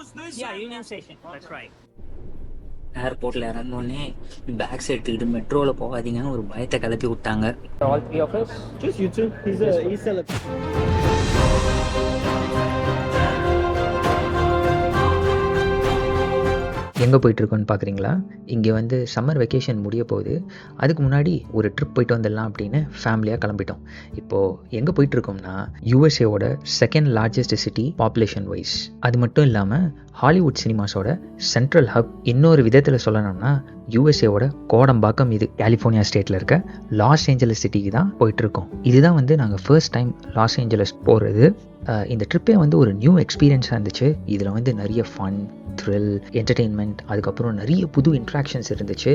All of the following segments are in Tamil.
Yeah, Union Station. That's right. ஏர்போர்ட்டில் இறங்கினோடனே பேக்ஸ் எடுத்துக்கிட்டு மெட்ரோவில் போகாதீங்கன்னு ஒரு பயத்தை கிளப்பி விட்டாங்க. All three of us? Just you two. He's a எங்கே போயிட்டுருக்கோன்னு பார்க்குறீங்களா? இங்கே வந்து சம்மர் வெக்கேஷன் முடிய போகுது. அதுக்கு முன்னாடி ஒரு ட்ரிப் போயிட்டு வந்துடலாம் அப்படின்னு ஃபேமிலியாக கிளம்பிட்டோம். இப்போது எங்கே போயிட்டுருக்கோம்னா யூஎஸ்ஏவோட second largest city population wise. அது மட்டும் இல்லாமல் ஹாலிவுட் சினிமாஸோட சென்ட்ரல் ஹப். இன்னொரு விதத்தில் சொல்லணும்னா யூஎஸ்ஏவோட கோடம்பாக்கம். இது கலிஃபோர்னியா ஸ்டேட்டில் இருக்க லாஸ் ஏஞ்சலஸ் சிட்டிக்கு தான் போயிட்டுருக்கோம். இதுதான் வந்து நாங்கள் ஃபர்ஸ்ட் டைம் லாஸ் ஏஞ்சலஸ் போகிறது. இந்த ட்ரிப்பே வந்து ஒரு நியூ எக்ஸ்பீரியன்ஸாக இருந்துச்சு. இதில் வந்து நிறைய ஃபன், த்ரில், என்டர்டெயின்மெண்ட், அதுக்கப்புறம் நிறைய புது இன்ட்ராக்ஷன்ஸ் இருந்துச்சு.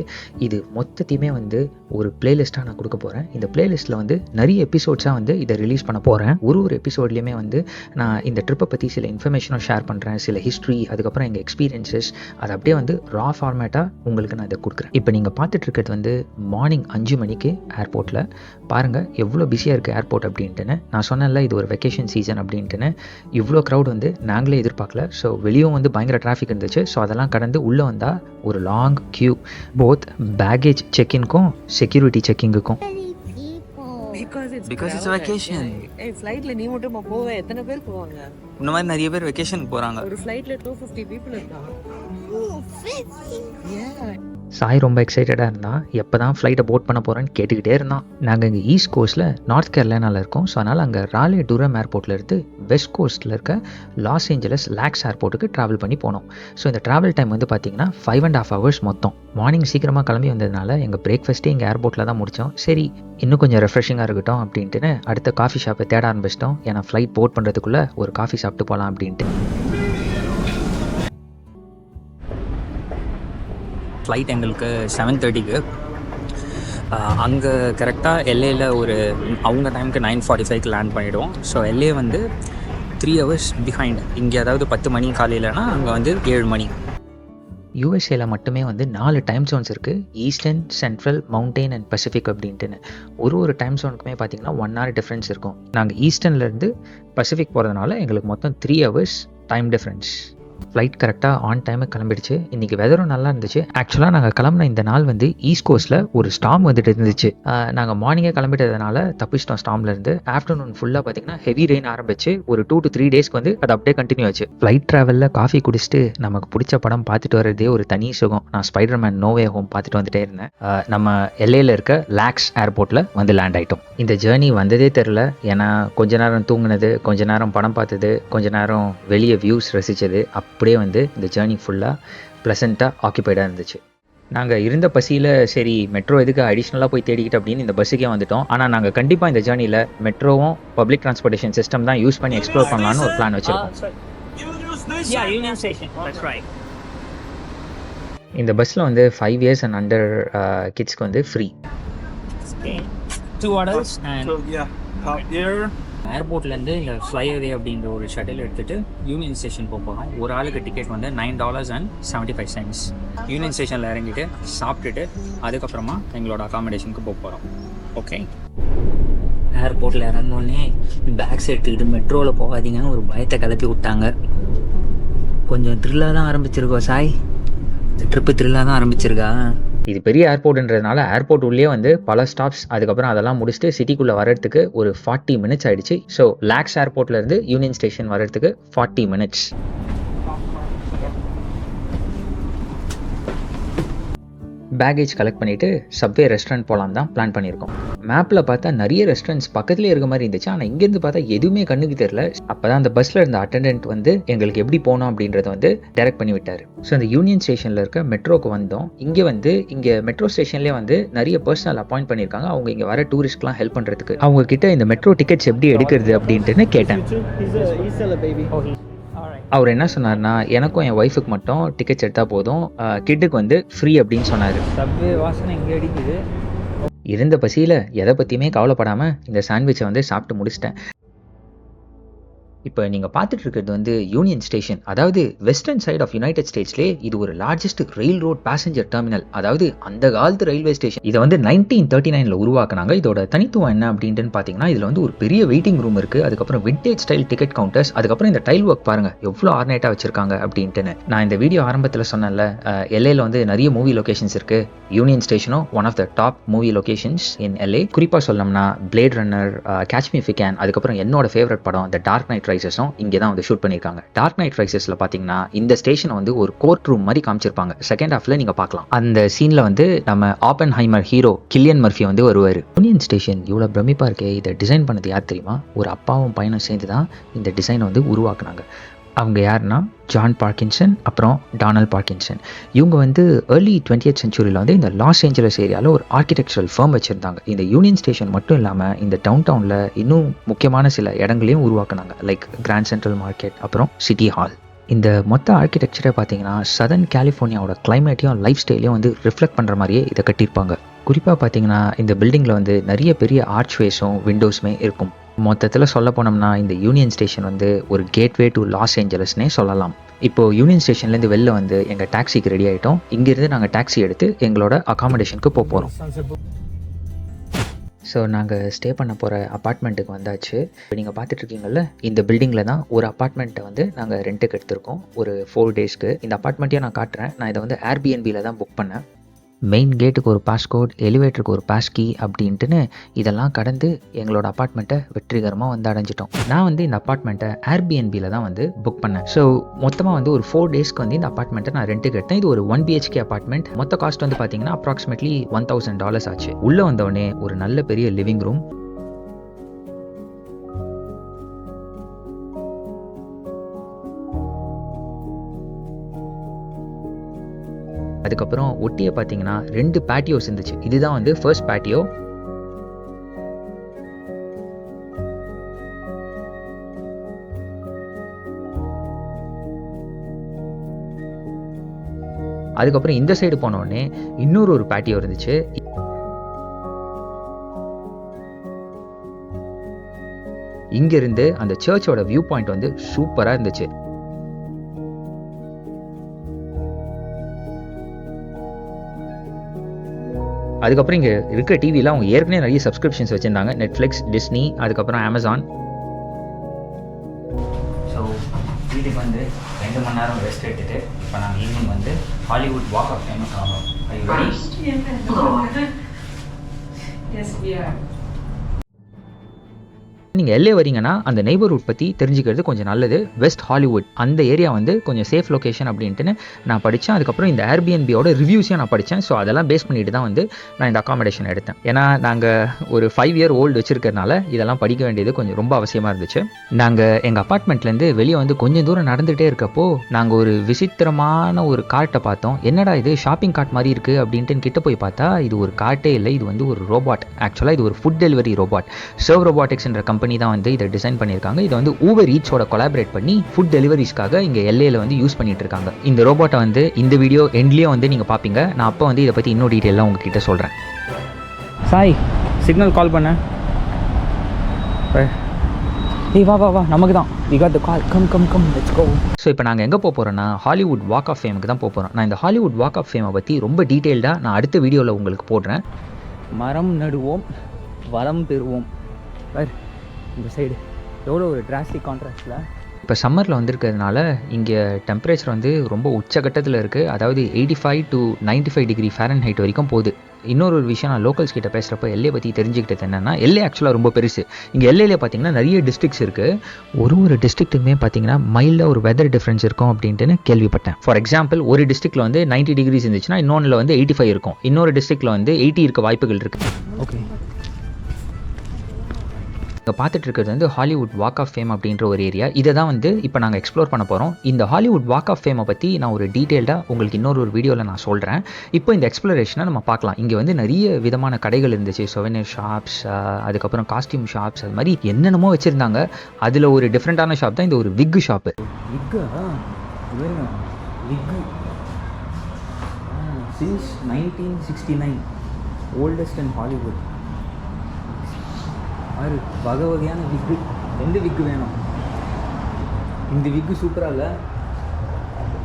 இது மொத்தத்தையுமே வந்து ஒரு பிளேலிஸ்ட்டாக நான் கொடுக்க போகிறேன். இந்த பிளேலிஸ்ட்டில் வந்து நிறைய எபிசோட்ஸாக வந்து இதை ரிலீஸ் பண்ண போகிறேன். ஒரு எபிசோட்லேயுமே வந்து நான் இந்த ட்ரிப்பை பற்றி சில இன்ஃபர்மேஷனும் ஷேர் பண்ணுறேன், சில ஹிஸ்ட்ரி, அதுக்கப்புறம் எங்கள் எக்ஸ்பீரியன்ஸஸ். அதை அப்படியே வந்து ரா ஃபார்மேட்டாக உங்களுக்கு நான் இதை கொடுக்குறேன். இப்போ நீங்கள் பார்த்துட்டு இருக்கிறது வந்து மார்னிங் 5 மணிக்கு ஏர்போர்ட்டில். பாருங்கள் எவ்வளோ பிஸியாக இருக்குது ஏர்போர்ட் அப்படின்ட்டுன்னு. நான் சொன்னேன்ல இது ஒரு வெக்கேஷன் சீசன் அப்படின்ட்டுன்னு. இவ்வளோ க்ரௌட் வந்து நாங்களே எதிர்பார்க்கல. ஸோ வெளியும் வந்து பயங்கர டிராஃபிக் இருந்துச்சு. ஸோ அதெல்லாம் கடந்து உள்ளே வந்தால் ஒரு லாங் கியூ, போத் பேகேஜ் செக்இன்க்கும் செக்யூரிட்டி செக்கிங்குக்கும். Because it's a vacation. ஃளைட்ல நீ மட்டும் போவே எத்தனை பேர் போவாங்க? இந்த மாதிரி நிறைய பேர் வெக்கேஷன் போறாங்க. ஒரு ஃளைட்ல 250 people இருக்காங்க. சாய் ரொம்ப எக்ஸைட்டடாக இருந்தான். எப்போ தான் ஃப்ளைட்டை போட் பண்ண போகிறேன்னு கேட்டுக்கிட்டே இருந்தான். நாங்கள் இங்கே ஈஸ்ட் கோஸ்ட்டில் நார்த் கேரளானால இருக்கோம். ஸோ அதனால் அங்கே ராலே டூரம் ஏர்போர்ட்டில் இருந்து வெஸ்ட் கோஸ்ட்டில் இருக்க லாஸ் ஏஞ்சலஸ் லாக்ஸ் ஏர்போர்ட்டுக்கு ட்ராவல் பண்ணி போனோம். ஸோ இந்த ட்ராவல் டைம் வந்து பார்த்திங்கன்னா 5.5 hours மொத்தம். மார்னிங் சீக்கிரமாக கிளம்பி வந்ததுனால எங்கள் பிரேக்ஃபாஸ்ட்டே இங்கே ஏர்போர்ட்டில் தான் முடித்தோம். சரி இன்னும் கொஞ்சம் ரெஃப்ரெஷிங்காக இருக்கட்டும் அப்படின்ட்டுன்னு அடுத்த காஃபி ஷாப்பை தேட ஆரம்பிச்சிட்டோம். ஏன்னா ஃப்ளைட் போட் பண்ணுறதுக்குள்ளே ஒரு காஃபி சாப்பிட்டு போகலாம் அப்படின்ட்டு. ஃப்ளைட் எங்களுக்கு 7:30க்கு. அங்கே கரெக்டாக எல்ஏயில் ஒரு அவங்க டைமுக்கு 9:45க்கு லேண்ட் பண்ணிவிடுவோம். ஸோ எல்ஏ வந்து 3 hours பிஹைண்ட். இங்கே அதாவது 10 மணி காலையிலனா அங்கே வந்து 7 மணி. யூஎஸ்ஏல மட்டுமே வந்து 4 டைம் ஜோன்ஸ் இருக்குது. Eastern, Central, Mountain and Pacific அப்படின்ட்டுன்னு. ஒரு டைம் ஜோனுக்குமே பார்த்தீங்கன்னா 1 hour டிஃப்ரென்ஸ் இருக்கும். நாங்கள் ஈஸ்டர்ன்லேருந்து பசிபிக் போகிறதுனால எங்களுக்கு மொத்தம் 3 hours டைம் டிஃப்ரென்ஸ். ஃப்ளைட் கரெக்டாக ஆன் டைமுக்கு கிளம்பிடுச்சு. இன்றைக்கி வெதரும் நல்லா இருந்துச்சு. ஆக்சுவலாக நாங்கள் கிளம்புன இந்த நாள் வந்து ஈஸ்ட் கோஸ்ட்டில் ஒரு ஸ்டாம் வந்துட்டு இருந்துச்சு. நாங்கள் மார்னிங்கே கிளம்பிட்டதுனால தப்பிச்சிட்டோம் ஸ்டாம்லேருந்து. ஆஃப்டர்நூன் ஃபுல்லாக பார்த்தீங்கன்னா ஹெவி ரெயின் ஆரம்பிச்சு ஒரு 2 to 3 days வந்து அது அப்படியே கண்டினியூ ஆச்சு. ஃப்ளைட் ட்ராவலில் காஃபி குடிச்சிட்டு நமக்கு பிடிச்ச படம் பார்த்துட்டு வர்றதே ஒரு தனி சுகம். நான் ஸ்பைடர்மேன் நோ வே ஹோம் பார்த்துட்டு வந்துட்டே இருந்தேன். நம்ம எல்ஏயில் இருக்க லாக்ஸ் ஏர்போர்ட்டில் வந்து லேண்ட் ஆகிட்டோம். இந்த ஜேர்னி வந்ததே தெரில. ஏன்னா கொஞ்ச நேரம் தூங்குனது, கொஞ்ச நேரம் படம் பார்த்தது, கொஞ்ச நேரம் வெளியே வியூஸ் ரசித்தது, அப்படியே வந்து இந்த ஜேர்னி ஃபுல்லாக ப்ளசண்ட்டாக ஆக்கியபைடாக இருந்துச்சு. நாங்கள் இருந்த பசியில் சரி மெட்ரோ எதுக்கு அடிஷ்னலாக போய் தேடிக்கிட்டு அப்படின்னு இந்த பஸ்ஸுக்கே வந்துட்டோம். ஆனால் நாங்கள் கண்டிப்பாக இந்த ஜேர்னியில் மெட்ரோவும் பப்ளிக் டிரான்ஸ்போர்ட்டேஷன் சிஸ்டம் தான் யூஸ் பண்ணி எக்ஸ்ப்ளோர் பண்ணலான்னு ஒரு பிளான் வச்சுருக்கோம். Yeah, Union Station. That's right. இந்த பஸ்ஸில் வந்து 5 years and under கிட்ஸ்க்கு வந்து free. Okay. 2 orders and So yeah, top here. ஏர்போர்ட்லேருந்து இந்த ஃப்ளைஅவே அப்படின்ற ஒரு ஷட்டில் எடுத்துகிட்டு யூனியன் ஸ்டேஷன் போக போகிறோம். ஒரு ஆளுக்கு டிக்கெட் வந்து $9.75. யூனியன் ஸ்டேஷனில் இறங்கிட்டு சாப்பிட்டுட்டு அதுக்கப்புறமா எங்களோட அகாமடேஷனுக்கு போக போகிறோம். ஓகே. ஏர்போர்ட்டில் இறங்கினோடனே பேக்ஸ் எடுத்துக்கிட்டு மெட்ரோவில் போகாதீங்கன்னு ஒரு பயத்தை கிளப்பி விட்டாங்க. கொஞ்சம் த்ரில்லாக தான் ஆரம்பிச்சிருக்கோம் சாய். இந்த ட்ரிப்பு த்ரில்லாக தான் ஆரம்பிச்சிருக்கா. இது பெரிய ஏர்போர்ட்ன்றதுனால ஏர்போர்ட் உள்ளே வந்து பல ஸ்டாப்ஸ், அதுக்கப்புறம் அதெல்லாம் முடிச்சுட்டு சிட்டிக்குள்ளே வரதுக்கு ஒரு 40 minutes ஆகிடுச்சு. ஸோ லாக்ஸ் ஏர்போர்ட்லேருந்து யூனியன் ஸ்டேஷன் வரதுக்கு 40 minutes. பேகேஜ் கலெக்ட் பண்ணிவிட்டு சப்வே ரெஸ்டாரண்ட் போகலாம் தான் பிளான் பண்ணியிருக்கோம். மேப்பில் பார்த்தா நிறைய ரெஸ்டாரண்ட்ஸ் பக்கத்துலேயே இருக்க மாதிரி இருந்துச்சு. ஆனால் இங்கேருந்து பார்த்தா எதுவுமே கண்ணுக்கு தெரியல. அப்போ தான் அந்த பஸ்ஸில் இருந்த அட்டெண்டன்ட் வந்து எங்களுக்கு எப்படி போகணும் அப்படின்றத வந்து டைரக்ட் பண்ணி விட்டார். ஸோ அந்த யூனியன் ஸ்டேஷனில் இருக்க மெட்ரோக்கு வந்தோம். இங்கே மெட்ரோ ஸ்டேஷன்லேயே வந்து நிறைய பர்சனல் அப்பாயிண்ட் பண்ணியிருக்காங்க. அவங்க இங்கே வர டூரிஸ்ட்லாம் ஹெல்ப் பண்ணுறதுக்கு. அவங்க கிட்ட இந்த மெட்ரோ டிக்கெட்ஸ் எப்படி எடுக்கிறது அப்படின்ட்டுன்னு கேட்டேன். He's a baby. all right. அவர் என்ன சொன்னார்னா எனக்கும் என் ஒய்ஃபுக்கு மட்டும் டிக்கெட்ஸ் எடுத்தால் போதும், கிட்டுக்கு வந்து ஃப்ரீ அப்படின்னு சொன்னார். சப்வே வாசனை இங்கே அடிக்குது. இருந்த பசியில் எதை பற்றியுமே கவலைப்படாமல் இந்த சாண்ட்விச்சை வந்து சாப்பிட்டு முடிச்சிட்டேன். இப்போ நீங்கள் பார்த்துட்டு இருக்கிறது வந்து யூனியன் ஸ்டேஷன், அதாவது வெஸ்டர்ன் சைட் ஆஃப் யுனைடெட் ஸ்டேட்ஸ்லேயே இது ஒரு லார்ஜஸ்ட் ரயில் ரோட் பேசஞ்சர் டெர்மினல், அதாவது அந்த காலத்து ரயில்வே ஸ்டேஷன். இதை வந்து 1939 உருவாக்குனாங்க. இதோட தனித்துவம் என்ன அப்படின்ட்டு பார்த்தீங்கன்னா, இதில் வந்து ஒரு பெரிய வெயிட்டிங் ரூம் இருக்குது, அதுக்கப்புறம் விண்டேஜ் ஸ்டைல் டிக்கெட் கவுண்டர்ஸ், அதுக்கப்புறம் இந்த டைல் ஒர்க் பாருங்க எவ்வளோ ஆர்னேட்டாக வச்சிருக்காங்க அப்படின்ட்டு. நான் இந்த வீடியோ ஆரம்பத்தில் சொன்னேன்ல, எல்ஏல வந்து நிறைய மூவி லொகேஷன்ஸ் இருக்கு. யூனியன் ஸ்டேஷனும் one of the top movie locations in LA. குறிப்பாக சொல்லணும்னா Blade Runner, Catch Me If You Can, அதுக்கப்புறம் என்னோட ஃபேவரட் படம் த டார்க் நைட் ரைசஸும் இங்கே தான் வந்து ஷூட் பண்ணியிருக்காங்க. டார்க் நைட் ரைசஸில் பார்த்தீங்கன்னா இந்த ஸ்டேஷனை வந்து ஒரு கோர்ட் ரூம் மாதிரி காமிச்சிருப்பாங்க. செகண்ட் ஹாஃப்ல நீங்கள் பார்க்கலாம். அந்த சீனில் வந்து நம்ம ஆப்பன்ஹைமர் ஹீரோ கில்லியன் மர்ஃபி வந்து வருவார். யூனியன் ஸ்டேஷன் இவ்வளோ பிரமிப்பாக இருக்கே, இதை டிசைன் பண்ணது யார் தெரியுமா? ஒரு அப்பாவும் பையனும் சேர்ந்து தான் இந்த டிசைனை வந்து உருவாக்குனாங்க. அவங்க யாருன்னா ஜான் பார்க்கின்சன், அப்புறம் டானல் பார்க்கின்சன். இவங்க வந்து ஏர்லி 20th சென்ச்சுரியில் வந்து இந்த லாஸ் ஏஞ்சலஸ் ஏரியாவில் ஒரு ஆர்கிடெக்சரல் ஃபர்ம் வச்சுருந்தாங்க. இந்த யூனியன் ஸ்டேஷன் மட்டும் இல்லாமல் இந்த டவுன் டவுனில் இன்னும் முக்கியமான சில இடங்களையும் உருவாக்குனாங்க. லைக் கிராண்ட் சென்ட்ரல் மார்க்கெட், அப்புறம் சிட்டி ஹால். இந்த மொத்த ஆர்கிடெக்சரை பார்த்தீங்கன்னா சதர்ன் கலிஃபோர்னியாவோட கிளைமேட்டையும் லைஃப் ஸ்டைலையும் வந்து ரிஃப்ளெக்ட் பண்ணுற மாதிரியே இதை கட்டியிருப்பாங்க. குறிப்பாக பார்த்தீங்கன்னா இந்த பில்டிங்கில் வந்து நிறைய பெரிய ஆர்ச்வேஸும் விண்டோஸுமே இருக்கும். மொத்தத்தில் சொல்ல போனோம்னா இந்த யூனியன் ஸ்டேஷன் வந்து ஒரு கேட்வே டு லாஸ் ஏஞ்சலஸ்னே சொல்லலாம். இப்போது யூனியன் ஸ்டேஷன்லேருந்து வெளில வந்து எங்கள் டாக்ஸிக்கு ரெடி ஆகிட்டோம். இங்கேருந்து நாங்கள் டாக்ஸி எடுத்து எங்களோட அகாமடேஷனுக்கு போகிறோம். ஸோ நாங்கள் ஸ்டே பண்ண போகிற அப்பார்ட்மெண்ட்டுக்கு வந்தாச்சு. இப்போ நீங்கள் பார்த்துட்ருக்கீங்கள்ல, இந்த பில்டிங்கில் தான் ஒரு அப்பார்ட்மெண்ட்டை வந்து நாங்கள் ரெண்ட்டுக்கு எடுத்திருக்கோம் ஒரு 4 டேஸ்க்கு. இந்த அப்பார்ட்மெண்ட்டையும் நான் காட்டுறேன். நான் இதை வந்து ஏர்பிஎன்பியில் தான் புக் பண்ணேன். மெயின் கேட்டுக்கு ஒரு பாஸ்கோட், எலிவேட்டருக்கு ஒரு பாஸ்கி அப்படின்ட்டுன்னு இதெல்லாம் கடந்து எங்களோட அப்பார்ட்மெண்ட்டை வெற்றிகரமாக வந்து அடைஞ்சிட்டோம். நான் வந்து இந்த அப்பார்ட்மெண்ட்டை ஏர்பிஎன்பியில் தான் வந்து புக் பண்ணேன். ஸோ மொத்தமாக வந்து ஒரு 4 டேஸ்க்கு வந்து இந்த அப்பார்ட்மெண்ட்டை நான் ரெண்ட்டுக்கு எடுத்தேன். இது ஒரு 1 BHK அப்பார்ட்மெண்ட். மொத்த காஸ்ட் வந்து பார்த்தீங்கன்னா அப்ராக்சிமேட்லி $1000 ஆச்சு. உள்ளே வந்தோடனே ஒரு நல்ல பெரிய லிவிங் ரூம், அதுக்கப்புறம் ஒட்டியே பார்த்தீங்கன்னா 2 பேட்டியோஸ் இருந்துச்சு. இதுதான் வந்து ஃபர்ஸ்ட் பேட்டியோ. அதுக்கப்புறம் இந்த சைடு போனோடனே இன்னொரு பேட்டியோ இருந்துச்சு. இங்கிருந்து அந்த சர்ச்சோட வியூ பாயிண்ட் வந்து சூப்பராக இருந்துச்சு. அதுக்கப்புறம் இங்கே இருக்கிற டிவியில் அவங்க ஏற்கனவே நிறைய சப்ஸ்கிரிப்ஷன்ஸ் வச்சுருந்தாங்க. நெட்ஃப்ளிக்ஸ், டிஸ்னி, அதுக்கப்புறம் அமேசான். ஸோ வீட்டுக்கு வந்து 2 மணி நேரம் ரெஸ்ட் எடுத்துகிட்டு இப்போ நாங்கள் ஈவினிங் வந்து ஹாலிவுட் வாக் ஆஃப் ஃபேம் கிளம்புறோம். நீங்கள் எல்ஏ வரீங்கன்னா அந்த நெய்பர்ஹுட் பற்றி தெரிஞ்சுக்கிறது கொஞ்சம் நல்லது. வெஸ்ட் ஹாலிவுட் அந்த ஏரியா வந்து கொஞ்சம் சேஃப் லொக்கேஷன் அப்படின்ட்டு நான் படித்தேன். அதுக்கப்புறம் இந்த ஏர்பிஎன்பியோட ரிவ்யூஸையும் நான் படித்தேன். ஸோ அதெல்லாம் பேஸ் பண்ணிட்டு தான் வந்து நான் இந்த அகாமடேஷன் எடுத்தேன். ஏன்னா நாங்கள் ஒரு 5 year old வச்சுருக்கறனால இதெல்லாம் படிக்க வேண்டியது கொஞ்சம் ரொம்ப அவசியமாக இருந்துச்சு. நாங்கள் எங்கள் அப்பார்ட்மெண்ட்லேருந்து வெளியே வந்து கொஞ்சம் தூரம் நடந்துகிட்டே இருக்கப்போ நாங்கள் ஒரு விசித்திரமான ஒரு கார்ட்டை பார்த்தோம். என்னடா இது ஷாப்பிங் கார்ட் மாதிரி இருக்குது அப்படின்ட்டு கிட்ட போய் பார்த்தா இது ஒரு கார்ட்டே இல்லை, இது வந்து ஒரு ரோபாட். ஆக்சுவலாக இது ஒரு ஃபுட் டெலிவரி ரோபாட். சர்வ் ரோபாட்டிக்ஸ்ன்ற கம்பெனி தான் வந்து இதை டிசைன் பண்ணியிருக்காங்க. இதை வந்து ஊபர் ஈட்ஸோட கொலாபரேட் பண்ணி ஃபுட் டெலிவரிஸ்க்காக இங்கே எல்ஏல வந்து யூஸ் பண்ணிட்டு இருக்காங்க. இந்த ரோபோட்டை வந்து இந்த வீடியோ எண்ட்லேயும் வந்து நீங்கள் பார்ப்பீங்க. நான் அப்போ வந்து இதை பற்றி இன்னும் டீட்டெயிலாக உங்ககிட்ட சொல்கிறேன். சாய் சிக்னல் கால் பண்ண. ஏய் வா வா வா, நமக்கு தான். We got the call. Come let's go. So இப்போ நாங்கள் எங்கே போகிறோன்னா ஹாலிவுட் வாக் ஆஃப் ஃபேமுக்கு தான் போகிறோம். நான் இந்த ஹாலிவுட் வாக் ஆஃப் ஃபேமை பற்றி ரொம்ப டீட்டெயில்டாக நான் அடுத்த வீடியோவில் உங்களுக்கு போடுறேன். மரம் நடுவோம், வரம் பெறுவோம். இந்த சைடு எவ்வளோ ஒரு டிராஸ்டிக் கான்ட்ராஸ்டில். இப்போ சம்மரில் வந்திருக்கிறதுனால இங்கே டெம்பரேச்சர் வந்து ரொம்ப உச்சகட்டத்தில் இருக்குது. அதாவது 85 to 95 degree Fahrenheit வரைக்கும் போகுது. இன்னொரு விஷயம் நான் லோக்கல்ஸ் கிட்ட பேசுகிறப்ப எல்ஏ பற்றி தெரிஞ்சுக்கிட்டது என்னென்னா, எல்ஏ ஆக்சுவலாக ரொம்ப பெருசு. இங்கே எல்ஏல பார்த்தீங்கன்னா நிறைய டிஸ்ட்ரிக்ஸ் இருக்குது. ஒரு டிஸ்ட்ரிக்ட்டுமே பார்த்தீங்கன்னா மைல்டாக ஒரு வெதர் டிஃப்ரென்ஸ் இருக்கும் அப்படின்ட்டு கேள்விப்பட்டேன். ஃபார் எக்ஸாம்பிள் ஒரு டிஸ்ட்ரிக்ட்டில் வந்து 90 degrees இருந்துச்சுன்னா இன்னொன்றில் வந்து 85 இருக்கும். இன்னொரு டிஸ்ட்ரிக்ட்டில் வந்து 80 இருக்க வாய்ப்புகள் இருக்குது. ஓகே, இங்கே பார்த்துட்டு இருக்கிறது வந்து ஹாலிவுட் வாக் ஆஃப் ஃபேம் அப்படின்ற ஒரு ஏரியா. இதை தான் வந்து இப்போ நாங்கள் எக்ஸ்ப்ளோர் பண்ண போகிறோம். இந்த ஹாலிவுட் வாக் ஆஃப் ஃபேமை பற்றி நான் ஒரு டீட்டெயில்டாக உங்களுக்கு இன்னொரு வீடியோவில் நான் சொல்கிறேன். இப்போ இந்த எக்ஸ்ப்ளோரேஷனை நம்ம பார்க்கலாம். இங்கே வந்து நிறைய விதமான கடைகள் இருந்துச்சு. சொவெனிர் ஷாப்ஸ், அதுக்கப்புறம் காஸ்டியூம் ஷாப்ஸ், அது மாதிரி என்னென்னமோ வச்சுருந்தாங்க. அதில் ஒரு டிஃப்ரெண்ட்டான ஷாப் தான் இந்த ஒரு விக்கு ஷாப்பு. விக்கு சின்ஸ் 1969 ஓல்டஸ்ட் இன் ஹாலிவுட். ஆறு வகை வகையான விக்கு. 2 விக்கு வேணும். இந்த விக்கு சூப்பராக இல்லை?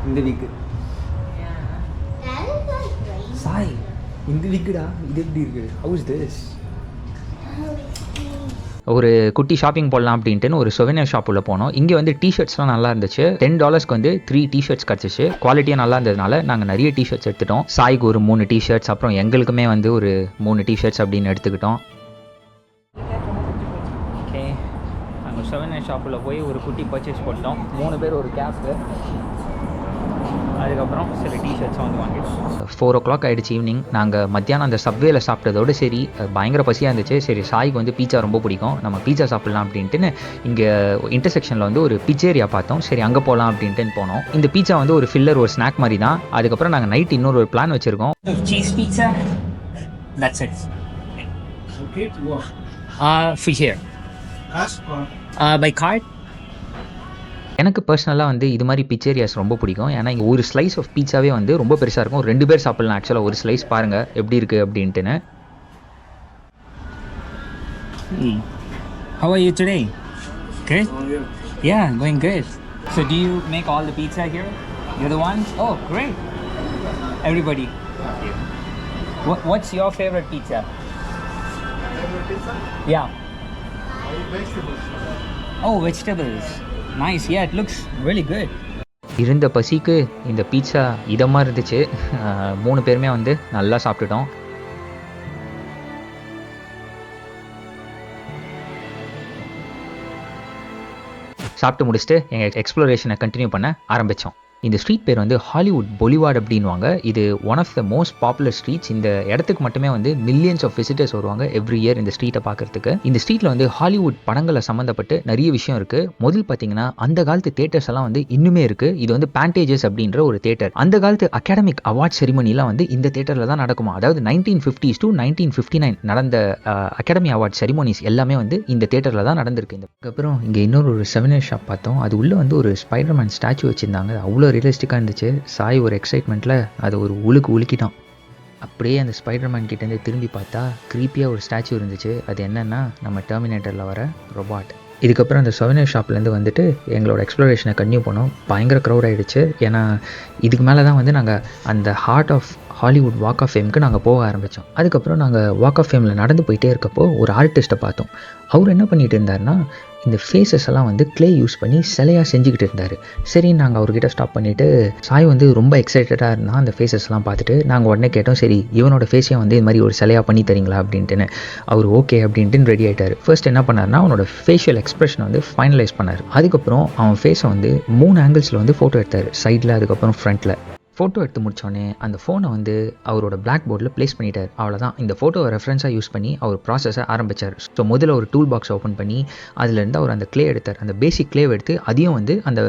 இந்த விக்கு சாய், இந்த விக்குடா, இது எப்படி இருக்குது? House this? ஒரு குட்டி ஷாப்பிங் போடலாம் அப்படின்ட்டு ஒரு சொவெனியர் ஷாப் உள்ள போனோம். இங்கே வந்து டிஷர்ட்ஸ்லாம் நல்லா இருந்துச்சு. $10 வந்து 3 டிஷர்ட்ஸ் கிடச்சிச்சு. குவாலிட்டியாக நல்லா இருந்ததுனால நாங்கள் நிறைய டிஷர்ட்ஸ் எடுத்துட்டோம். சாய்க்கு ஒரு 3 டிஷர்ட்ஸ், அப்புறம் எங்களுக்குமே வந்து ஒரு 3 டிஷர்ட்ஸ் அப்படின்னு எடுத்துக்கிட்டோம். ஓகே, நாங்கள் சொவெனியர் ஷாப்பில் போய் ஒரு குட்டி பர்ச்சேஸ் போட்டோம். 3 பேர் ஒரு கேப்பு, அதுக்கப்புறம் சில டிஷர்ட்ஸும் வந்து வாங்கிட்டோம். 4 o'clock ஆகிடுச்சு ஈவினிங். நாங்கள் மத்தியானம் அந்த சப்வேல சாப்பிட்டதோடு சரி, பயங்கர பசியாக இருந்துச்சு. சரி, சாய்க்கு வந்து பீட்சா ரொம்ப பிடிக்கும், நம்ம பீட்சா சாப்பிட்லாம் அப்படின்ட்டு இங்கே இன்டர்செக்ஷனில் வந்து ஒரு பிச்சேரியா பார்த்தோம். சரி, அங்கே போகலாம் அப்படின்ட்டு போனோம். இந்த பீட்சா வந்து ஒரு ஃபில்லர், ஒரு ஸ்நாக் மாதிரி தான். அதுக்கப்புறம் நாங்கள் நைட் இன்னொரு ஒரு பிளான் வச்சுருக்கோம். Cheese pizza. That's it. Okay, to what? For here. By card. எனக்கு பர்சனலாக வந்து இது மாதிரி பிச்சேரியாஸ் ரொம்ப பிடிக்கும். ஏன்னா இங்கே ஒரு ஸ்லைஸ் ஆஃப் பீட்சாவே வந்து ரொம்ப பெருசாக இருக்கும். 2 பேர் சாப்பிட்லாம் ஆக்சுவலாக ஒரு ஸ்லைஸ். பாருங்கள் எப்படி இருக்குது அப்படின்ட்டுன்னு. How are you today? Good? Yeah, going good. So do you make all the pizza here? You're the one? Oh, great. Everybody. What's your favorite pizza? Favorite pizza? Yeah. Vegetables. Oh, vegetables. Nice. Yeah, it looks really good. இருந்த பசிக்கு இந்த பீட்சா இதமாக இருந்துச்சு. 3 பேருமே வந்து நல்லா சாப்பிட்டுட்டோம். சாப்பிட்டு முடிச்சுட்டு எங்கள் எக்ஸ்ப்ளோரேஷனை கண்டினியூ பண்ண ஆரம்பித்தோம். இந்த ஸ்ட்ரீட் பேர் வந்து ஹாலிவுட் பொலிவார்ட் அப்படின்வாங்க. இது one of the most popular streets. இந்த இடத்துக்கு மட்டுமே வந்து மில்லியன்ஸ் ஆஃப் விசிட்டர்ஸ் வருவாங்க எவ்ரி இயர் இந்த ஸ்ட்ரீட்டை பார்க்கறதுக்கு. இந்த ஸ்ட்ரீட்டில் வந்து ஹாலிவுட் படங்களை சம்மந்தப்பட்டு நிறைய விஷயம் இருக்குது. முதல் பார்த்தீங்கன்னா அந்த காலத்து தேட்டர்ஸ் எல்லாம் வந்து இன்னுமே இருக்குது. இது வந்து பேண்டேஜஸ் அப்படின்ற ஒரு தேட்டர். அந்த காலத்து அகாடமிக் அவார்ட் செரிமனிலாம் வந்து இந்த தேட்டரில் தான் நடக்குமா. அதாவது 1950s to 1959 நடந்த அகாடமி அவார்ட் செரிமோனிஸ் எல்லாமே வந்து இந்த தேட்டரில் தான் நடந்திருக்கு. அதுக்கப்புறம் இங்கே இன்னொரு செவனியர் ஷாப் பார்த்தோம். அது உள்ளே வந்து ஒரு ஸ்பைடர்மேன் ஸ்டாச்சு வச்சுருந்தாங்க. அவ்வளோ ரியலிஸ்டிக்காக இருந்துச்சு. சாய் ஒரு எக்ஸைட்மெண்ட்டில் அதை ஒரு உலுக்கிட்டான். அப்படியே அந்த ஸ்பைடர்மேன் கிட்டேருந்து திரும்பி பார்த்தா க்ரீப்பியாக ஒரு ஸ்டாச்சு இருந்துச்சு. அது என்னென்னா நம்ம டெர்மினேட்டரில் வர ரொபாட். இதுக்கப்புறம் அந்த சொவெனியர் ஷாப்லேருந்து வந்துட்டு எங்களோட எக்ஸ்ப்ளோரேஷனை கன்டினியூ பண்ணோம். பயங்கர க்ரௌட் ஆகிடுச்சு. ஏன்னா இதுக்கு மேலே தான் வந்து நாங்கள் அந்த heart of Hollywood Walk of ஃபேமுக்கு நாங்கள் போக ஆரம்பித்தோம். அதுக்கப்புறம் நாங்கள் வாக் ஆஃப் ஃபேமில் நடந்து போயிட்டே இருக்கப்போ ஒரு ஆர்டிஸ்ட்டை பார்த்தோம். அவர் என்ன பண்ணிகிட்டு இருந்தார்னா இந்த ஃபேஸஸ் எல்லாம் வந்து க்ளே யூஸ் பண்ணி சிலையாக செஞ்சுக்கிட்டு இருந்தார். சரி, நாங்கள் அவர்கிட்ட ஸ்டாப் பண்ணிவிட்டு சாய் வந்து ரொம்ப எக்ஸைட்டடாக இருந்தால் அந்த ஃபேஸஸ்லாம் பார்த்துட்டு நாங்கள் உடனே கேட்டோம், சரி இவனோட ஃபேஸையை வந்து இது மாதிரி ஒரு சிலையாக பண்ணி தரீங்களா அப்படின்ட்டுன்னு. அவர் ஓகே அப்படின்ட்டு ரெடி ஆகிட்டார். ஃபர்ஸ்ட் என்ன பண்ணார்னா அவனோட ஃபேஷியல் எக்ஸ்ப்ரெஷனை வந்து ஃபைனலைஸ் பண்ணார். அதுக்கப்புறம் அவன் ஃபேஸை வந்து 3 ஆங்கிள்ஸில் வந்து ஃபோட்டோ எடுத்தார், சைடில் அதுக்கப்புறம் ஃப்ரண்ட்டில். ஃபோட்டோ எடுத்து முடித்தோடனே அந்த ஃபோனை வந்து அவரோட பிளாக் போர்டில் ப்ளேஸ் பண்ணிட்டார். அவ்வளோதான். இந்த ஃபோட்டோவை ரெஃபரன்ஸாக யூஸ் பண்ணி அவர் ப்ராசஸை ஆரம்பித்தார். ஸோ முதல்ல ஒரு டூல் பாக்ஸ் ஓப்பன் பண்ணி அதுலேருந்து அவர் அந்த க்ளே எடுத்தார். அந்த பேசிக் க்ளேவை எடுத்து அதையும் வந்து அந்த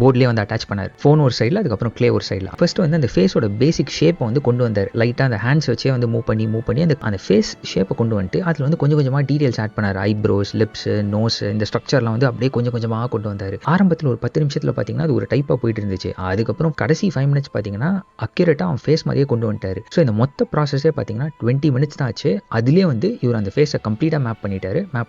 போர்ட்லேயே வந்து அட்டாச் பண்ணார். ஃபோன் ஒரு சைடில், அதுக்கப்புறம் க்ளே ஒரு சைடில். ஃபர்ஸ்ட் வந்து அந்த ஃபேஸோட பேசிக் ஷேப்பை வந்து கொண்டு வந்தார். லைட்டாக அந்த ஹேண்ட்ஸ் வச்சே வந்து மூவ் பண்ணி அந்த ஃபேஸ் ஷேப்பை கொண்டு வந்துட்டு அதில் வந்து கொஞ்சம் கொஞ்சமாக டீட்டெயில்ஸ் ஆட் பண்ணார். ஐப்ரோஸ், லிப்ஸு, நோஸ், இந்த ஸ்ட்ரக்சர்லாம் வந்து அப்படியே கொஞ்சம் கொஞ்சமாக கொண்டு வந்தார். ஆரம்பத்தில் ஒரு 10 நிமிஷத்தில் பார்த்தீங்கன்னா அது ஒரு டைப்பாக போயிட்டு இருந்துச்சு. அதுக்கப்புறம் கடைசி 5 மினிட்ஸ் பார்த்தீங்கன்னா அக்யூரேட்டாக அவன் ஃபேஸ் மாதிரியே கொண்டு வந்துட்டார். ஸோ இந்த மொத்த ப்ராசஸே பார்த்தீங்கன்னா 20 மினிட்ஸ் தான் ஆச்சு. அதுலேயே வந்து இவர் அந்த ஃபேஸை கம்ப்ளீட்டாக மேப்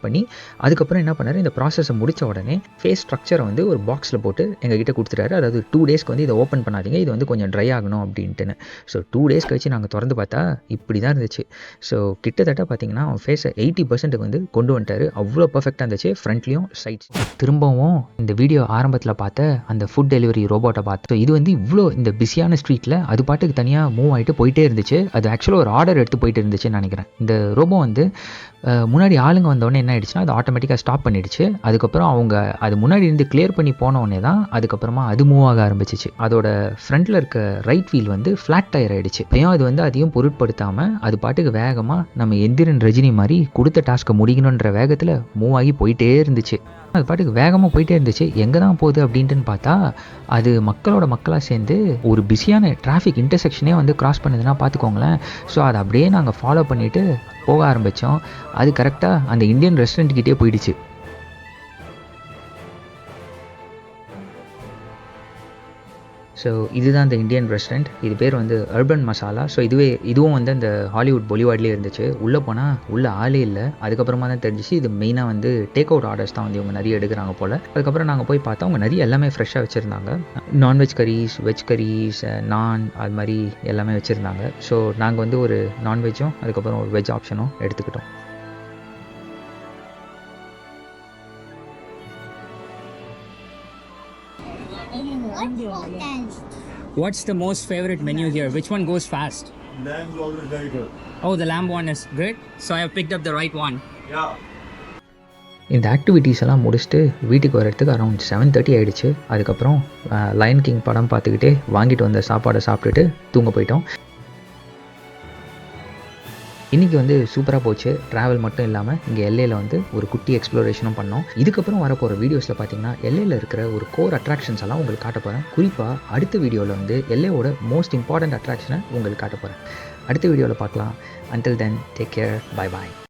பண்ணி அதுக்கப்புறம் என்ன பண்ணார், இந்த ப்ராசஸை முடித்த உடனே ஃபேஸ் ஸ்ட்ரக்சரை வந்து ஒரு பாக்ஸில் போட்டு எங்ககிட்ட கொடுத்துட்டாரு. அதாவது 2 டேஸ்க்கு வந்து இதை ஓப்பன் பண்ணாதீங்க, இது வந்து கொஞ்சம் ட்ரை ஆகணும் அப்படின்ட்டுன்னு. ஸோ 2 டேஸ் கழிச்சு நாங்கள் திறந்து பார்த்தா இப்படி தான் இருந்துச்சு. ஸோ கிட்டத்தட்ட பார்த்தீங்கன்னா அவன் ஃபேஸை 80% வந்து கொண்டு வந்துட்டார். அவ்வளோ பர்ஃபெக்டாக இருந்துச்சு, ஃப்ரண்ட்லேயும் சைட்ஸ். திரும்பவும் இந்த வீடியோ ஆரம்பத்தில் பார்த்த அந்த ஃபுட் டெலிவரி ரோபோட்டை பார்த்து, ஸோ இது வந்து இவ்வளோ இந்த பிஸியான ஸ்ட்ரீட்டில் அது பாட்டுக்கு தனியாக மூவ் ஆகிட்டு போயிட்டே இருந்துச்சு. அது ஆக்சுவலாக ஒரு ஆர்டர் எடுத்து போயிட்டு இருந்துச்சுன்னு நினைக்கிறேன். இந்த ரோபோ வந்து முன்னாடி ஆளுங்க வந்தோடனே என்ன ஆயிடுச்சுன்னா அது ஆட்டோமேட்டிக்காக ஸ்டாப் பண்ணிடுச்சு. அதுக்கப்புறம் அவங்க அது முன்னாடி இருந்து கிளியர் பண்ணி போனோடனே தான் அதுக்கப்புறமா அது மூவ் ஆக ஆரம்பிச்சிச்சு. அதோட ஃப்ரண்ட்டில் இருக்க ரைட் வீல் வந்து ஃப்ளாட் டயர் ஆகிடுச்சு. ஐயோ அது வந்து அதையும் பொருட்படுத்தாமல் அது பாட்டுக்கு வேகமாக நம்ம எந்திரன் ரஜினி மாதிரி கொடுத்த டாஸ்க்கை முடிக்கணுன்ற வேகத்தில் மூவ் ஆகி போயிட்டே இருந்துச்சு. அது பாட்டுக்கு வேகமாக போயிட்டே இருந்துச்சு. எங்கே தான் போகுது அப்படின்ட்டுன்னு பார்த்தா அது மக்களாக சேர்ந்து ஒரு பிஸியான டிராஃபிக் இன்டர்செக்ஷனே வந்து கிராஸ் பண்ணுதுன்னா பார்த்துக்கோங்களேன். ஸோ அதை அப்படியே நாங்கள் ஃபாலோ பண்ணிவிட்டு போக ஆரம்பித்தோம். அது கரெக்டாக அந்த இந்தியன் ரெஸ்டாரண்ட்கிட்டே போயிடுச்சு. ஸோ இதுதான் இந்த இந்தியன் ரெஸ்டாரண்ட். இது பேர் வந்து அர்பன் மசாலா. ஸோ இதுவும் வந்து அந்த ஹாலிவுட் பொலிவார்ட்லேயே இருந்துச்சு. உள்ளே போனால் உள்ளே ஆளே இல்லை. அதுக்கப்புறமா தான் தெரிஞ்சிச்சு இது மெயினாக வந்து டேக் அவுட் ஆர்டர்ஸ் தான் வந்து இவங்க நிறைய எடுக்கிறாங்க போல். அதுக்கப்புறம் நாங்கள் போய் பார்த்தா அவங்க நிறைய எல்லாமே ஃப்ரெஷ்ஷாக வச்சுருந்தாங்க. நான்வெஜ் கரீஸ், வெஜ் கரீஸ், நான் அது மாதிரி எல்லாமே வச்சுருந்தாங்க. ஸோ நாங்கள் வந்து ஒரு நான்வெஜ்ஜும் அதுக்கப்புறம் ஒரு வெஜ் ஆப்ஷனும் எடுத்துக்கிட்டோம். What's the most favorite menu here? Which one goes fast? Lamb is always very good. Oh, the lamb one is good. So I have picked up the right one. Yeah. இந்த ஆக்டிவிட்டீஸ் எல்லாம் முடிச்சுட்டு வீட்டுக்கு வரத்துக்கு அரௌண்ட் 7:30 ஆகிடுச்சு. அதுக்கப்புறம் லயன் கிங் படம் பார்த்துக்கிட்டே வாங்கிட்டு வந்த சாப்பாடை சாப்பிட்டுட்டு தூங்க போயிட்டோம். இன்றைக்கி வந்து சூப்பராக போச்சு. ட்ராவல் மட்டும் இல்லாமல் இங்கே எல்ஏயில் வந்து ஒரு குட்டி எக்ஸ்ப்ளோரேஷனும் பண்ணோம். இதுக்கப்புறம் வரப்போகிற வீடியோஸில் பார்த்தீங்கன்னா எல்ஏயில் இருக்கிற ஒரு கோர் அட்ராக்ஷன்ஸ் எல்லாம் உங்களுக்கு காட்ட போகிறேன். குறிப்பாக அடுத்த வீடியோவில் வந்து எல்ஏவோட மோஸ்ட் இம்பார்ட்டண்ட் அட்ராக்ஷனை உங்களுக்கு காட்ட போகிறேன். அடுத்த வீடியோவில் பார்க்கலாம். Until then, take care. Bye bye.